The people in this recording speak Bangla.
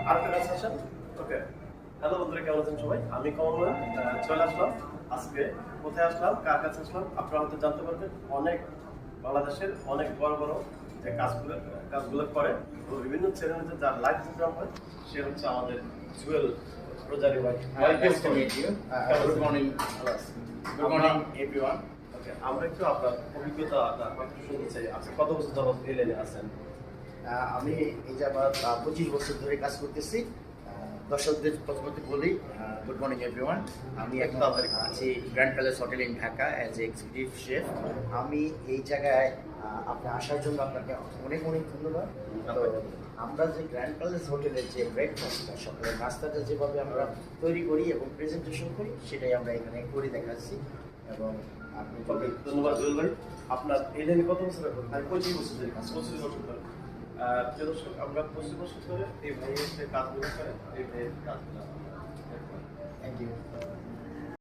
আরেকটা কাজ আসেন। ওকে, হ্যালো বন্ধুরা, কেমন আছেন সবাই? আমি কমল চলে আসলাম। আজকে কোথায় আসলাম, কার কাছে আসলাম, আপনারা হয়তো জানতে পারবেন। অনেক বাংলাদেশের অনেক বড় বড় যে কাজগুলো করে এবং বিভিন্ন চ্যানেলে যার লাইভ প্রোগ্রাম হয়, সে হচ্ছে আমাদের জুয়েল রোজারি ভাই। Nice to meet you. Good morning. Good morning, everyone. ওকে, আমরা একটু আপনার অভিজ্ঞতাটা একটু শুনতে চাই। আপনি কত বছর যাবত এই লাইনে আছেন? আমি এই যে আমার 25 বছর ধরে কাজ করতেছি। দর্শকদের প্রথমত বলি গুড মর্নিং এভরিওয়ান। আমি এখন আছি grand palace hotel in Dhaka as a executive chef. আমি এই জায়গায় আপনি আসার জন্য আপনাকে অনেক অনেক ধন্যবাদ। তো আমরা যে গ্র্যান্ড প্যালেস হোটেলের যে ব্রেকফাস্টটা, সকালের নাস্তাটা যেভাবে আমরা তৈরি করি এবং প্রেজেন্টেশন করি, সেটাই আমরা এখানে করে দেখাচ্ছি। এবং আপনি ওকে, ধন্যবাদ জুয়েল ভাই। আপনার এই লাইনে কত বছর? আমি 25 বছর ধরে কাজ করছি। 25 বছর ধরে। প্রিয় দর্শক, আমরা 25 বছর ধরে এই ভাইয়ের যে কাজগুলো করে, এই ভাইয়ের কাজগুলো